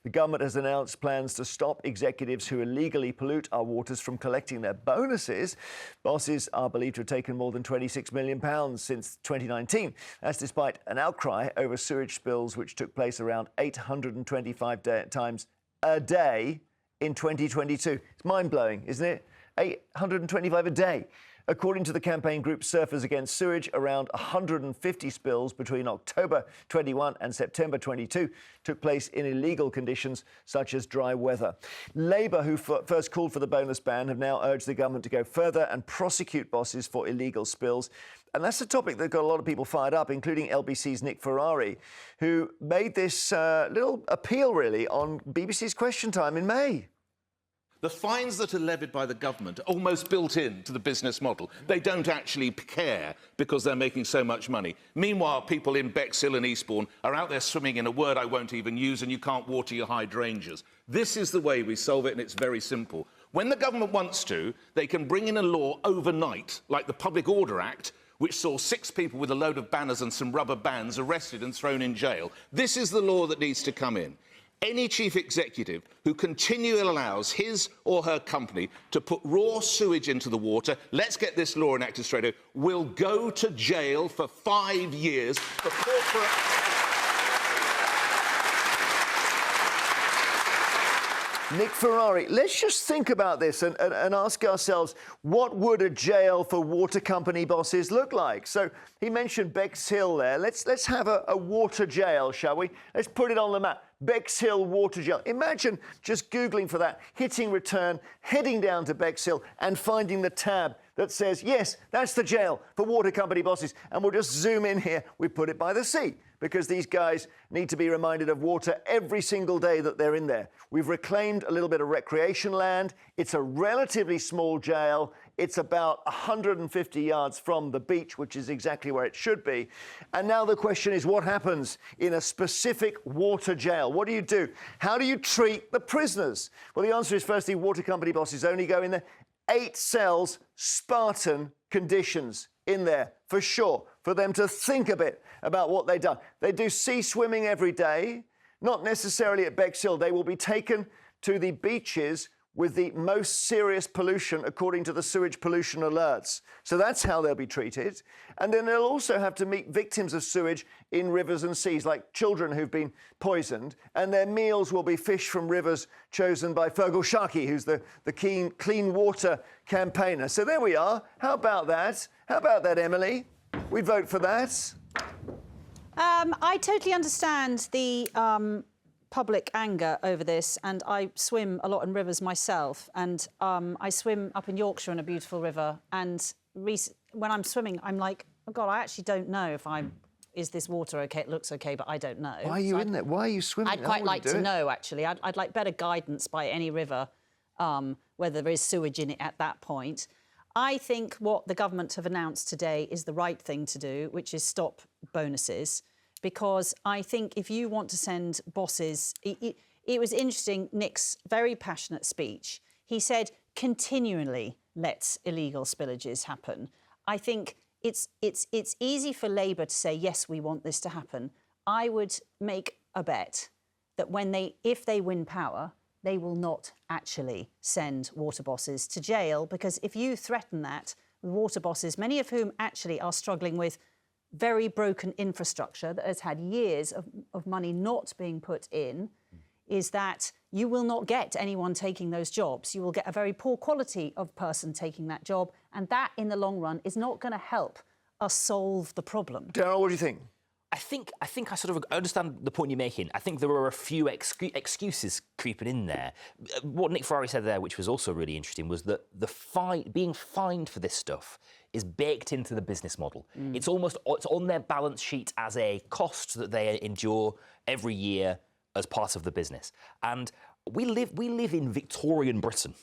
The government has announced plans to stop executives who illegally pollute our waters from collecting their bonuses. Bosses are believed to have taken more than £26 million since 2019. That's despite an outcry over sewage spills, which took place around 825 times a day in 2022. It's mind-blowing, isn't it? 825 a day. According to the campaign group Surfers Against Sewage, around 150 spills between October 21 and September 22 took place in illegal conditions such as dry weather. Labour, who first called for the bonus ban, have now urged the government to go further and prosecute bosses for illegal spills. And that's a topic that got a lot of people fired up, including LBC's Nick Ferrari, who made this little appeal, really, on BBC's Question Time in May. The fines that are levied by the government are almost built into the business model. They don't actually care because they're making so much money. Meanwhile, people in Bexhill and Eastbourne are out there swimming in a word I won't even use, and you can't water your hydrangeas. This is the way we solve it, and it's very simple. When the government wants to, they can bring in a law overnight, like the Public Order Act, which saw 6 people with a load of banners and some rubber bands arrested and thrown in jail. This is the law that needs to come in. Any chief executive who continually allows his or her company to put raw sewage into the water, let's get this law enacted straight away, will go to jail for 5 years for corporate... Nick Ferrari, let's just think about this and ask ourselves, what would a jail for water company bosses look like? So he mentioned Bexhill there. Let's have a water jail, shall we? Let's put it on the map. Bexhill Water Jail. Imagine just Googling for that, hitting return, heading down to Bexhill and finding the tab that says, yes, that's the jail for water company bosses. And we'll just zoom in here. We put it by the sea because these guys need to be reminded of water every single day that they're in there. We've reclaimed a little bit of recreation land. It's a relatively small jail. It's about 150 yards from the beach, which is exactly where it should be. And now the question is, what happens in a specific water jail? What do you do? How do you treat the prisoners? Well, the answer is, firstly, water company bosses only go in there. 8 cells, Spartan conditions in there, for sure, for them to think a bit about what they've done. They do sea swimming every day, not necessarily at Bexhill. They will be taken to the beaches with the most serious pollution according to the sewage pollution alerts. So that's how they'll be treated. And then they'll also have to meet victims of sewage in rivers and seas, like children who've been poisoned, and their meals will be fish from rivers chosen by Fergal Sharkey, who's the clean water campaigner. So there we are. How about that? How about that, Emily? We vote for that. I totally understand the public anger over this, and I swim a lot in rivers myself, and I swim up in Yorkshire in a beautiful river, and when I'm swimming, I'm like, oh God, I actually don't know if is this water okay? It looks okay, but I don't know. Why are you in there? Why are you swimming? I'd quite like to know, actually. I'd like better guidance by any river, whether there is sewage in it at that point. I think what the government have announced today is the right thing to do, which is stop bonuses. Because I think if you want to send bosses... It was interesting, Nick's very passionate speech. He said, continually let illegal spillages happen. I think it's easy for Labour to say, yes, we want this to happen. I would make a bet that if they win power, they will not actually send water bosses to jail, because if you threaten that, water bosses, many of whom actually are struggling with very broken infrastructure that has had years of money not being put in, is that you will not get anyone taking those jobs. You will get a very poor quality of person taking that job, and that, in the long run, is not going to help us solve the problem. Darryl, what do you think? I think I sort of understand the point you're making. I think there are a few excuses creeping in there. What Nick Ferrari said there, which was also really interesting, was that being fined for this stuff is baked into the business model. It's on their balance sheet as a cost that they endure every year as part of the business. And we live in Victorian Britain.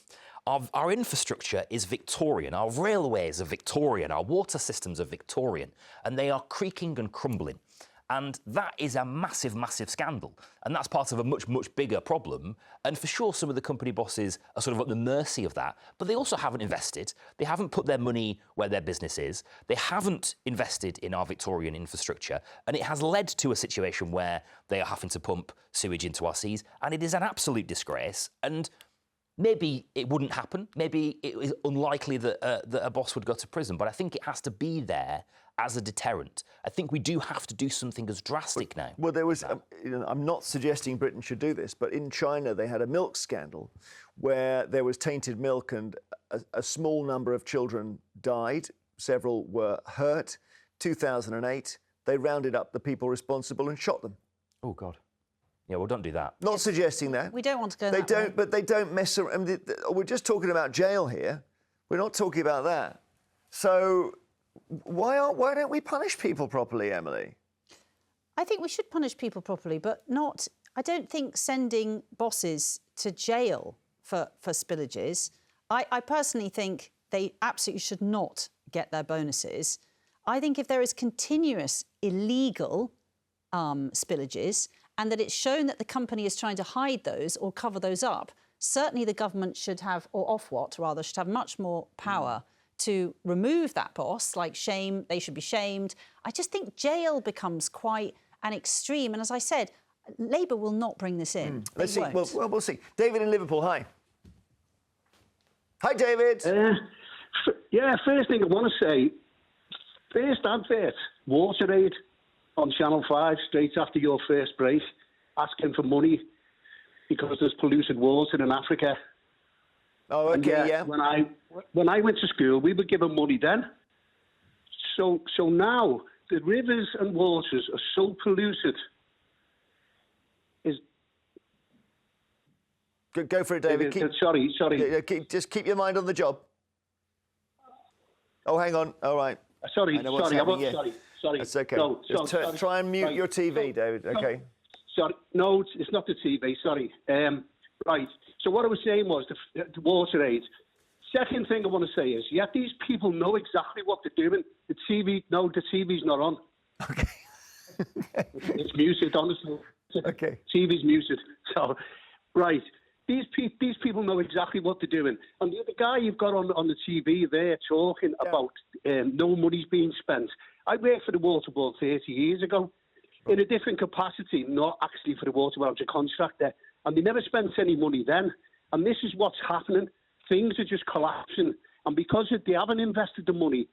Our infrastructure is Victorian, our railways are Victorian, our water systems are Victorian, and they are creaking and crumbling. And that is a massive, massive scandal. And that's part of a much, much bigger problem. And for sure, some of the company bosses are sort of at the mercy of that. But they also haven't invested. They haven't put their money where their business is. They haven't invested in our Victorian infrastructure. And it has led to a situation where they are having to pump sewage into our seas. And it is an absolute disgrace. And maybe it wouldn't happen. Maybe it is unlikely that a boss would go to prison. But I think it has to be there as a deterrent. I think we do have to do something as drastic now. Well, there was, I'm not suggesting Britain should do this, but in China they had a milk scandal where there was tainted milk and a small number of children died. Several were hurt. 2008, they rounded up the people responsible and shot them. Oh, God. Yeah, well, don't do that. Not suggesting that. We don't want to go They that don't, way. but they don't mess around. I mean, we're just talking about jail here. We're not talking about that. So why don't we punish people properly, Emily? I think we should punish people properly, but not. I don't think sending bosses to jail for spillages. I personally think they absolutely should not get their bonuses. I think if there is continuous illegal spillages and that it's shown that the company is trying to hide those or cover those up, certainly the government should have, or Ofwat rather, should have much more power to remove that boss, like shame, they should be shamed. I just think jail becomes quite an extreme. And as I said, Labour will not bring this in. Let's see. Won't. Well, we'll see. David in Liverpool, hi. Hi, David. First thing I want to say, first advert, WaterAid on Channel 5, straight after your first break, asking for money because there's polluted water in Africa. Oh, okay, yeah. When I went to school, we were given money then. So now the rivers and waters are so polluted. Go for it, David. Sorry. Just keep your mind on the job. Oh, hang on. All right. Sorry. That's okay. No, Just try and mute your TV, David. Okay. Sorry. No, it's not the TV. Sorry. Right. So what I was saying was the WaterAid. Second thing I want to say is, these people know exactly what they're doing. The TV's not on. Okay. It's muted, honestly. Okay. TV's muted. So, right. These people know exactly what they're doing. And the guy you've got on the TV there talking about no money's being spent. I worked for the Water Board 30 years ago in a different capacity, not actually for the Water Board, I was a contractor. And they never spent any money then. And this is what's happening. Things are just collapsing. And because they haven't invested the money,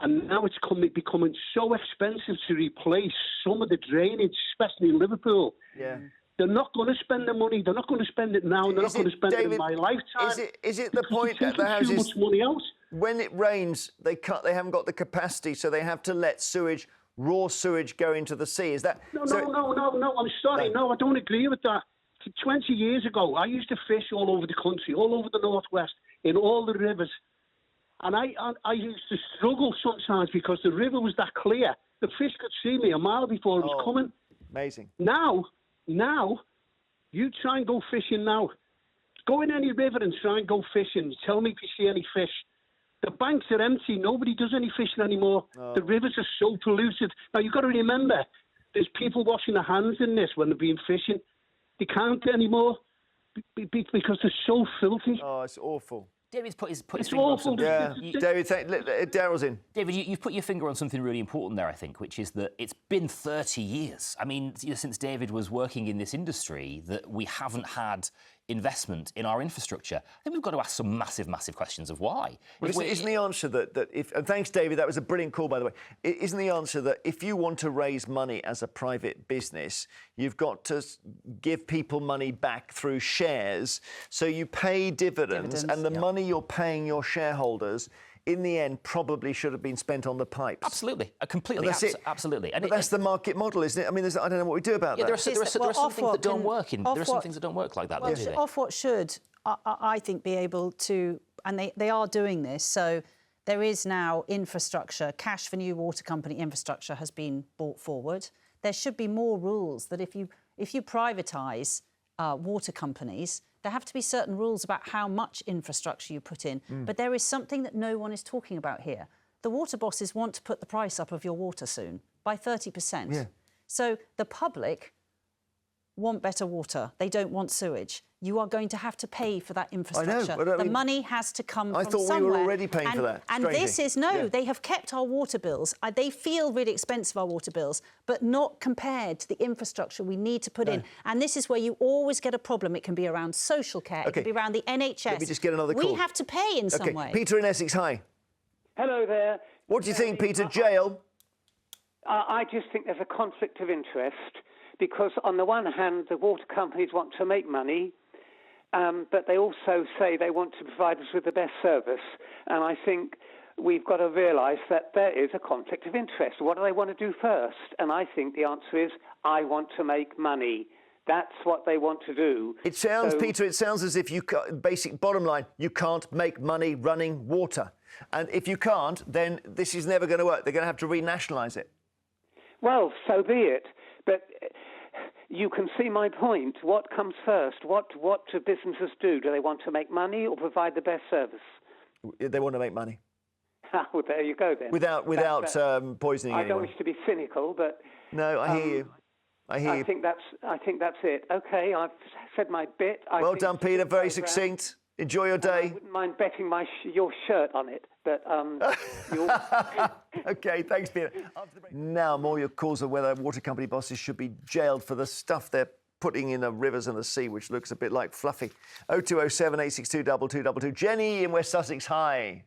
and now it's becoming so expensive to replace some of the drainage, especially in Liverpool. Yeah. They're not going to spend the money. They're not going to spend it now. They're not going to spend it in my lifetime. Is it the point that the houses, too much money out? When it rains, they haven't got the capacity, so they have to let raw sewage go into the sea? Is that No. I'm sorry. No, I don't agree with that. 20 years ago, I used to fish all over the country, all over the northwest, in all the rivers, and I used to struggle sometimes because the river was that clear. The fish could see me a mile before it was coming. Amazing. Now, you try and go fishing now. Go in any river and try and go fishing. Tell me if you see any fish. The banks are empty. Nobody does any fishing anymore. The rivers are so polluted. Now, you've got to remember, there's people washing their hands in this when they've been fishing. They can't anymore because they're so filthy. Oh, it's awful. David's put his It's finger on awful. something. Yeah. David, Darryl's in. David, you've put your finger on something really important there, I think, which is that it's been 30 years. I mean, since David was working in this industry, that we haven't had investment in our infrastructure. I think we've got to ask some massive, massive questions of why. Well, isn't the answer that if... And thanks, David, that was a brilliant call, by the way. Isn't the answer that if you want to raise money as a private business, you've got to give people money back through shares, so you pay dividends and the money you're paying your shareholders in the end probably should have been spent on the pipes. Absolutely, absolutely. But that's the market model, isn't it? I mean, I don't know what we do about that. There are some things that don't work. There are some things that don't work like that. Well, Ofwat should, I think, be able to, and they are doing this. So there is now infrastructure, cash for new water company infrastructure has been brought forward. There should be more rules that if you privatise water companies, there have to be certain rules about how much infrastructure you put in. But there is something that no one is talking about here. The water bosses want to put the price up of your water soon by 30%. Yeah. So the public want better water. They don't want sewage. You are going to have to pay for that infrastructure. but I the mean, money has to come I from thought somewhere. we were already paying for that. And strangely. this is, they have kept our water bills. They feel really expensive, our water bills, but not compared to the infrastructure we need to put in. And this is where you always get a problem. It can be around social care. It can be around the NHS. Let me just get another call. We have to pay in some way. Peter in Essex, hi. Hello there. What do you think, Peter? Jail? I just think there's a conflict of interest because, on the one hand, the water companies want to make money, but they also say they want to provide us with the best service. And I think we've got to realise that there is a conflict of interest. What do they want to do first? And I think the answer is, I want to make money. That's what they want to do. It sounds, Peter, it sounds as if basic bottom line, you can't make money running water. And if you can't, then this is never going to work. They're going to have to renationalise it. Well, so be it. But you can see my point. What comes first? What do businesses do? Do they want to make money or provide the best service? They want to make money. Well, there you go then. Without poisoning anyone. I don't wish to be cynical, but... No, I hear you. I think that's it. OK, I've said my bit. Well done, Peter. Very succinct. Enjoy your day. I wouldn't mind betting your shirt on it, but OK, thanks, Peter. Now, more your calls on whether water company bosses should be jailed for the stuff they're putting in the rivers and the sea, which looks a bit like fluffy. 0207 862 2222. Jenny in West Sussex, hi.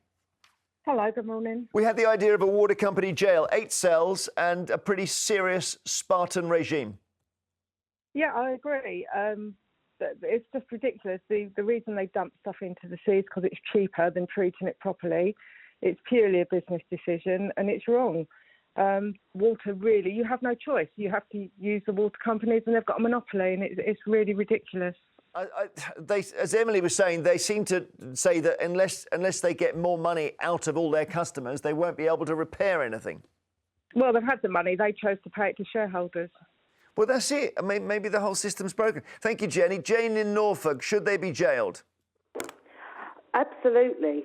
Hello, good morning. We had the idea of a water company jail, 8 cells and a pretty serious Spartan regime. Yeah, I agree. It's just ridiculous. The reason they dump stuff into the sea is because it's cheaper than treating it properly. It's purely a business decision and it's wrong. Water, really, you have no choice. You have to use the water companies and they've got a monopoly and it's really ridiculous. As Emily was saying, they seem to say that unless they get more money out of all their customers, they won't be able to repair anything. Well, they've had the money. They chose to pay it to shareholders. Well, that's it. I mean, maybe the whole system's broken. Thank you, Jenny. Jane in Norfolk, should they be jailed? Absolutely.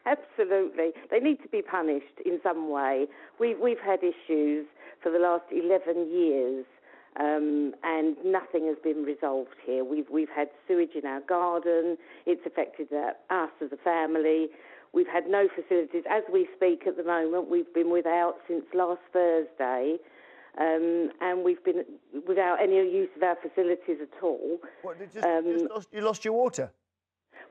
Absolutely. They need to be punished in some way. We've had issues for the last 11 years. And nothing has been resolved here. We've had sewage in our garden. It's affected us as a family. We've had no facilities. As we speak at the moment, we've been without since last Thursday, and we've been without any use of our facilities at all. What, you lost your water?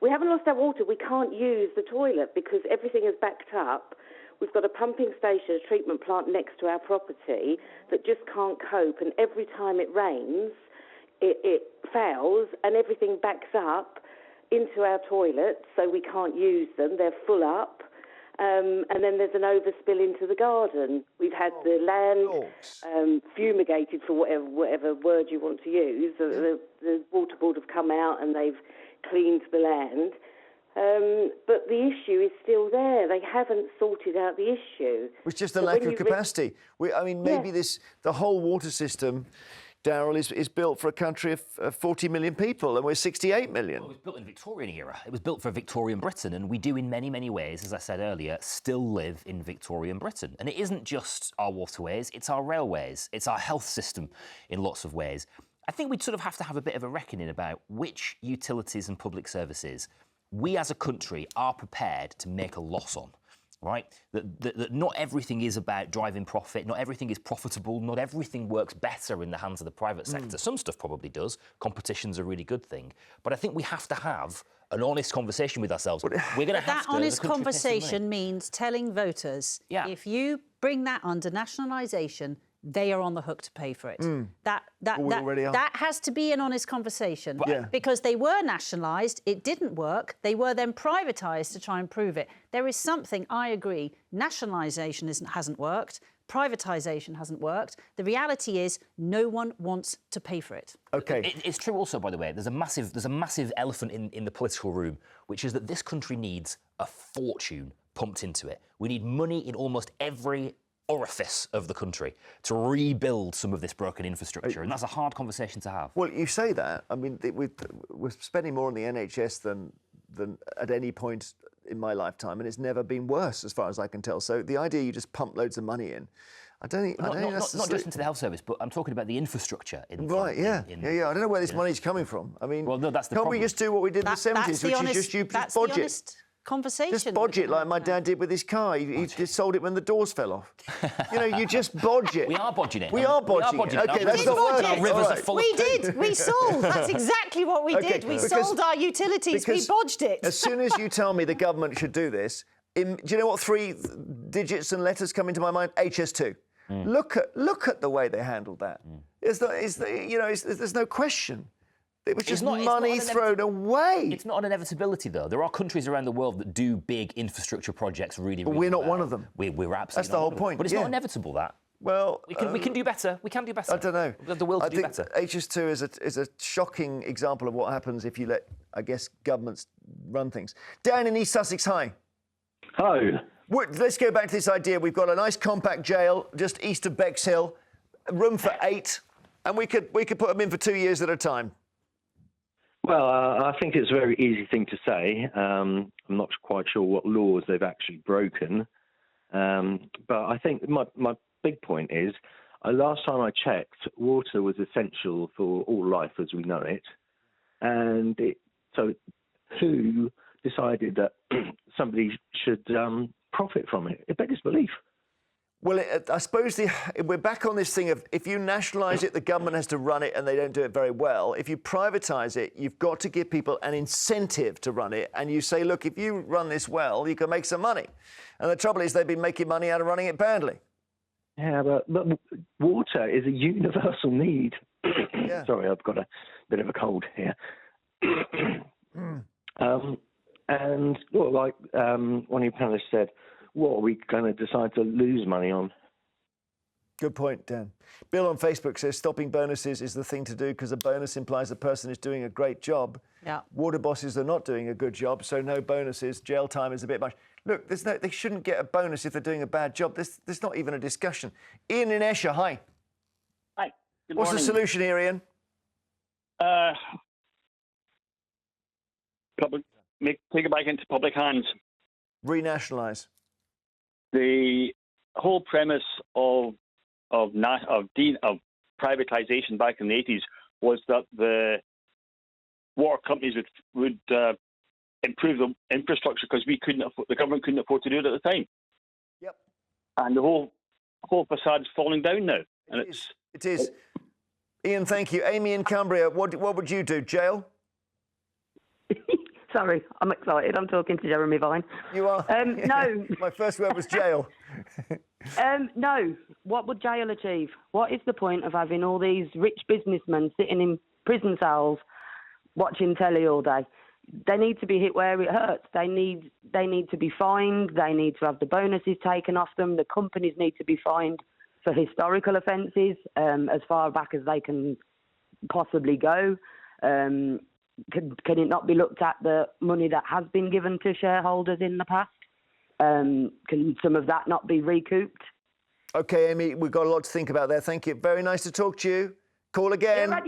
We haven't lost our water. We can't use the toilet because everything is backed up. We've got a pumping station, a treatment plant next to our property that just can't cope. And every time it rains, it fails and everything backs up into our toilets, so we can't use them. They're full up. And then there's an overspill into the garden. We've had the land fumigated, for whatever word you want to use. The water board have come out and they've cleaned the land. But the issue is still there. They haven't sorted out the issue. It's just a lack of capacity. Maybe the whole water system, Darryl, is built for a country of 40 million people, and we're 68 million. Well, it was built in the Victorian era. It was built for Victorian Britain, and we do in many, many ways, as I said earlier, still live in Victorian Britain. And it isn't just our waterways, it's our railways, it's our health system in lots of ways. I think we'd sort of have to have a bit of a reckoning about which utilities and public services we as a country are prepared to make a loss on, right? That not everything is about driving profit, not everything is profitable, not everything works better in the hands of the private sector. Some stuff probably does. Competition's a really good thing. But I think we have to have an honest conversation with ourselves. We're going to have that to... honest conversation means telling voters, if you bring that under nationalisation, they are on the hook to pay for it. That has to be an honest conversation. Because they were nationalised, it didn't work. They were then privatised to try and prove it. There is something, I agree, nationalisation hasn't worked, privatisation hasn't worked. The reality is no one wants to pay for it. OK. It's true also, by the way, there's a massive elephant in the political room, which is that this country needs a fortune pumped into it. We need money in almost every orifice of the country to rebuild some of this broken infrastructure, and that's a hard conversation to have. Well, you say that. I mean, we're spending more on the NHS than at any point in my lifetime, and it's never been worse, as far as I can tell. So the idea you just pump loads of money in, I don't think that's not just into the health service, but I'm talking about the infrastructure. I don't know where this money's coming from. I mean, well, no, that's the can't problem. we just do what we did in the 70s, which is just that's bodge the it? honest conversation. Just bodge it like my dad did with his car. He just sold it when the doors fell off. You just bodge it. We are bodging it. We are bodging it. Okay, that's not working. Our rivers are full of We did. We sold. That's exactly what we did. We sold our utilities. We bodged it. As soon as you tell me the government should do this, do you know what 3 digits and letters come into my mind? HS2. Look at the way they handled that. There's no question. It was just money thrown away. It's not an inevitability, though. There are countries around the world that do big infrastructure projects really, really we're not well. one of them. We're absolutely That's the whole point. But it's not inevitable, that. Well, we can do better. We can do better. I don't know. We have the will to do better. HS2 is a shocking example of what happens if you let, I guess, governments run things. Dan in East Sussex, hi. Hello. Let's go back to this idea. We've got a nice compact jail just east of Bexhill, room for 8, and we could put them in for 2 years at a time. Well, I think it's a very easy thing to say. I'm not quite sure what laws they've actually broken. But I think my big point is, last time I checked, water was essential for all life as we know it. And so who decided that somebody should profit from it? It beggars belief. Well, I suppose we're back on this thing of if you nationalise it, the government has to run it and they don't do it very well. If you privatise it, you've got to give people an incentive to run it. And you say, look, if you run this well, you can make some money. And the trouble is they've been making money out of running it badly. Yeah, but water is a universal need. Yeah. Sorry, I've got a bit of a cold here. And like one of your panelists said, what are we going to decide to lose money on? Good point, Dan. Bill on Facebook says stopping bonuses is the thing to do because a bonus implies the person is doing a great job. Yeah. Water bosses are not doing a good job, so no bonuses. Jail time is a bit much. Look, they shouldn't get a bonus if they're doing a bad job. There's not even a discussion. Ian in Esher, hi. Hi. Good What's morning. the solution here, Ian? Take it back into public hands. Renationalise. The whole premise of privatisation back in the 80s was that the water companies would improve the infrastructure because the government couldn't afford to do it at the time. Yep. And the whole facade is falling down now. It is. Ian, thank you. Amy in Cumbria, what would you do? Jail? Sorry, I'm excited. I'm talking to Jeremy Vine. You are? No. My first word was jail. No. What would jail achieve? What is the point of having all these rich businessmen sitting in prison cells watching telly all day? They need to be hit where it hurts. They need to be fined. They need to have the bonuses taken off them. The companies need to be fined for historical offences as far back as they can possibly go. Can it not be looked at the money that has been given to shareholders in the past? Can some of that not be recouped? OK, Amy, we've got a lot to think about there. Thank you. Very nice to talk to you. Call again. Yeah,